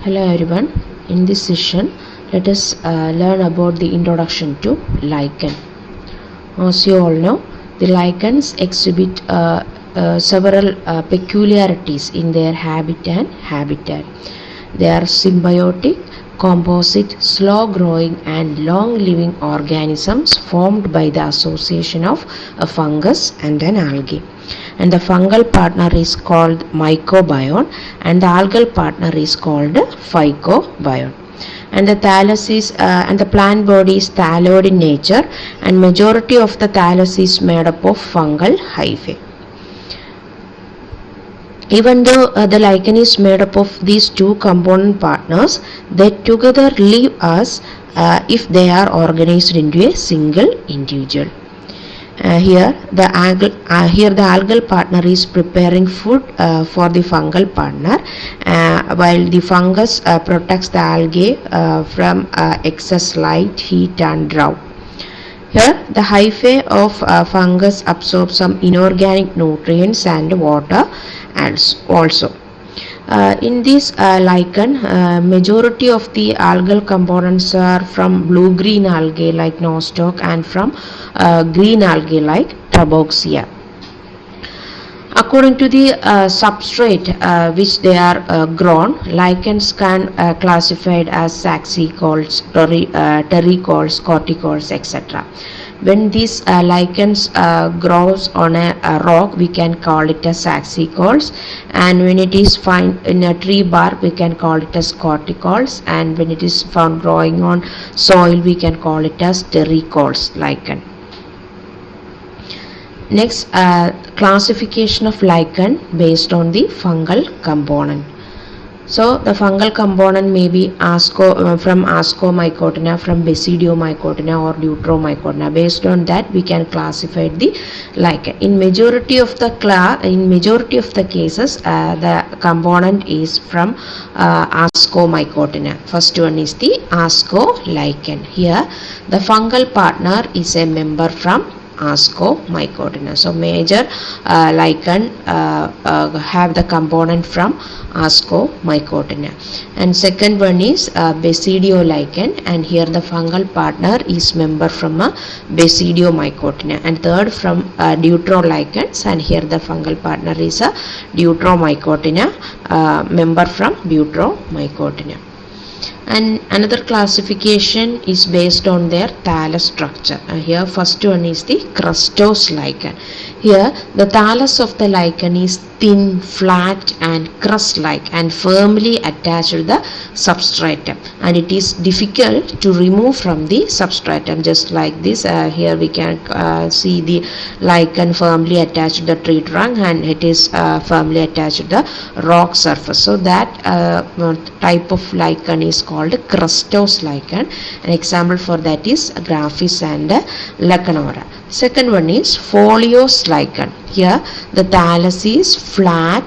Hello everyone. In this session, let us learn about the introduction to lichen. As you all know, the lichens exhibit several peculiarities in their habit and habitat. They are symbiotic, composite, slow-growing and long-living organisms formed by the association of a fungus and an algae. And the fungal partner is called mycobiome and the algal partner is called phycobiome. And the thallus is and the plant body is thalloid in nature, and majority of the thallus is made up of fungal hyphae. Even though the lichen is made up of these two component partners, they together leave us if they are organized into a single individual. Here the algal partner is preparing food for the fungal partner, while the fungus protects the algae from excess light, heat and drought. Here the hyphae of fungus absorb some inorganic nutrients and water also. In this lichen, majority of the algal components are from blue-green algae like nostoc and from green algae like Traboxia. According to the substrate which they are grown, lichens can classified as saxicoles, terricoles, corticoles, etc. When these lichens grows on a rock, we can call it as saxicoles, and when it is found in a tree bark, we can call it as corticoles, and when it is found growing on soil, we can call it as terricoles lichen. Next, classification of lichen based on the fungal component. So the fungal component may be from Ascomycotina, from Basidiomycotina or Deuteromycotina. Based on that, we can classify the lichen. In majority of the cases, the component is from Ascomycotina. First one is the Ascolichen. Here, the fungal partner is a member from Ascomycotina. So major lichen have the component from Ascomycotina. And second one is Basidiomycotina, and here the fungal partner is member from Basidiomycotina. And third from Deuterolichens, and here the fungal partner is a Deuteromycotina, member from Deuteromycotina. And another classification is based on their thallus structure. Here first one is the crustose lichen. Here the thallus of the lichen is thin, flat and crust-like and firmly attached to the substratum, and it is difficult to remove from the substratum. Just like this, here we can see the lichen firmly attached to the tree trunk, and it is firmly attached to the rock surface. So that type of lichen is called crustose lichen. An example for that is Graphis and Lecanora. Second one is foliose lichen. Here the thallus is flat,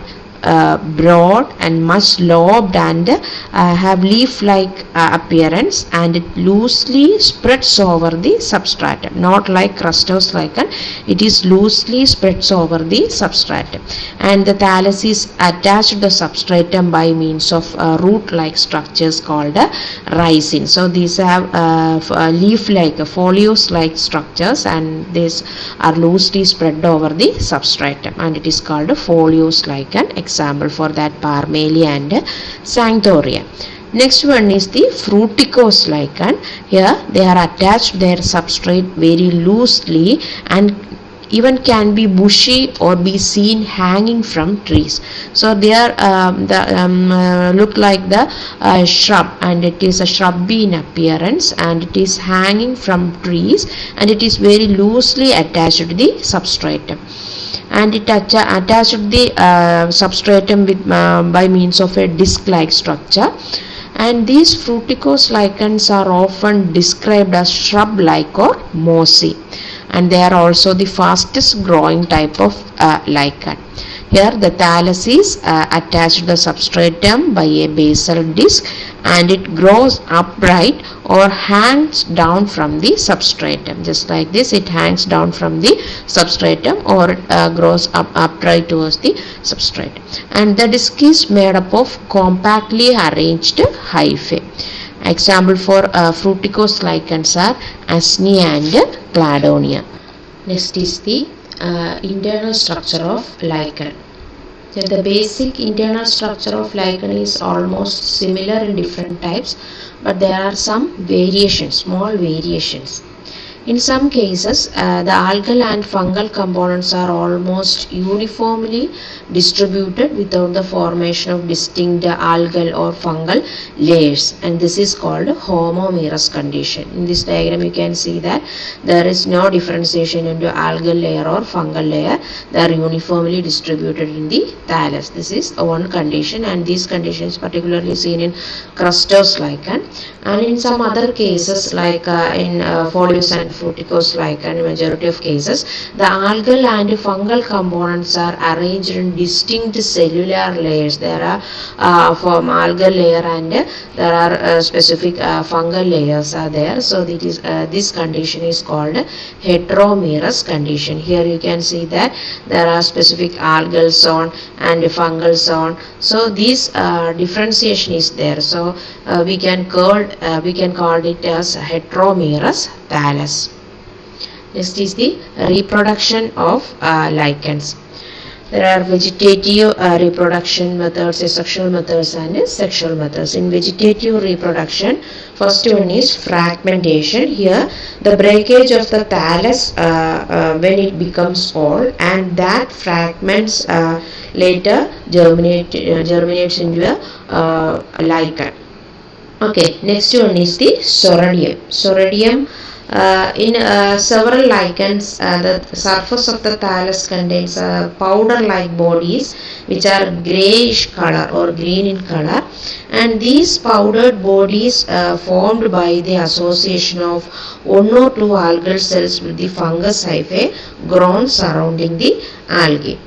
broad and much lobed and have leaf-like appearance, and it loosely spreads over the substratum. Not like crustose lichen, it is loosely spreads over the substratum, and the thallus is attached to the substratum by means of root-like structures called rhizine. So these have leaf-like, foliose-like structures, and these are loosely spread over the substratum, and it is called a foliose lichen. Example for that Parmelia and Sanctoria. Next one is the fruticose lichen. Here they are attached to their substrate very loosely and even can be bushy or be seen hanging from trees. So they are look like the shrub, and it is a shrubby in appearance, and it is hanging from trees, and it is very loosely attached to the substratum, and it attached to the substratum with by means of a disc-like structure. And these fruticose lichens are often described as shrub-like or mossy, and they are also the fastest growing type of lichen. Here the thallus is attached to the substratum by a basal disc, and it grows upright or hangs down from the substratum. Just like this, it hangs down from the substratum or grows upright towards the substrate. And the disc is made up of compactly arranged hyphae. Example for fruticose lichens are Asnia and Cladonia. Next is the internal structure of lichen. So the basic internal structure of lichen is almost similar in different types, but there are some variations, small variations. In some cases, the algal and fungal components are almost uniformly distributed without the formation of distinct algal or fungal layers, and this is called homomerous condition. In this diagram you can see that there is no differentiation into algal layer or fungal layer. They are uniformly distributed in the thallus. This is one condition, and these conditions particularly seen in crustose lichen, and in some other cases like in foliose and fruticose lichen, in majority of cases the algal and fungal components are arranged in distinct cellular layers. There are from algal layer and there are specific fungal layers are there. So it is this condition is called heteromerous condition. Here you can see that there are specific algal zone and fungal zone. So this differentiation is there. So we can call it as heteromerous thallus. Next is the reproduction of lichens. There are vegetative reproduction methods, asexual methods and sexual methods. In vegetative reproduction, first one is fragmentation. Here the breakage of the thallus when it becomes old, and that fragments later germinates into a lichen. Okay, next one is the soradium. Soradium in several lichens, the surface of the thallus contains powder-like bodies which are greyish color or green in color, and these powdered bodies formed by the association of one or two algal cells with the fungus hyphae grown surrounding the algae.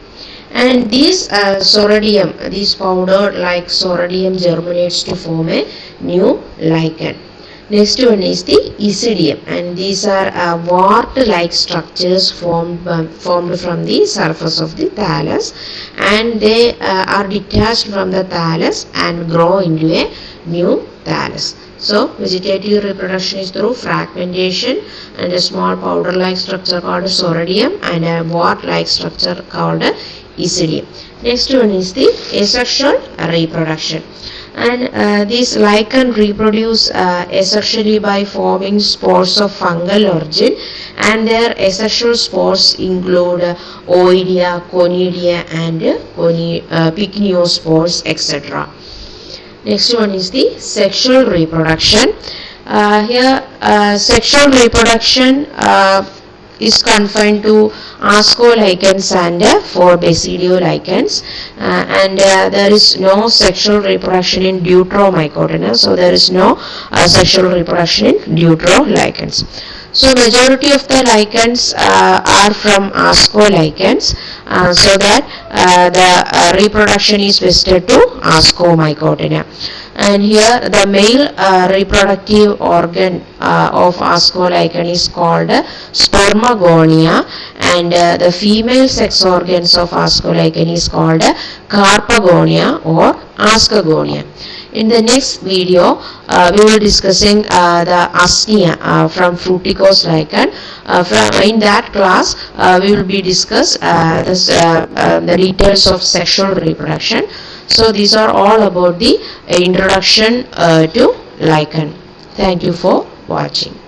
And these soradium, these powder like soradium germinates to form a new lichen. Next one is the isidium, and these are wart-like structures formed from the surface of the thallus, and they are detached from the thallus and grow into a new thallus. So vegetative reproduction is through fragmentation, and a small powder-like structure called soradium and a wart-like structure called isidium. Next one is the asexual reproduction. And these lichen reproduce asexually by forming spores of fungal origin, and their asexual spores include oidea, conidia and pycnospores, etc. Next one is the sexual reproduction. Here sexual reproduction is confined to ascolichens and Forbesidiolichens, and there is no sexual reproduction in Deuteromycotina. So there is no sexual reproduction in Deuterolichens. So majority of the lichens are from ascolichens, so that the reproduction is vested to Ascomycotina. And here the male reproductive organ of ascolichen is called spermagonia, and the female sex organs of ascolichen is called carpagonia or ascagonia. In the next video, we will be discussing the Asnia from fruticose lichen. In that class, we will be discuss the details of sexual reproduction. So these are all about the introduction to lichen. Thank you for watching.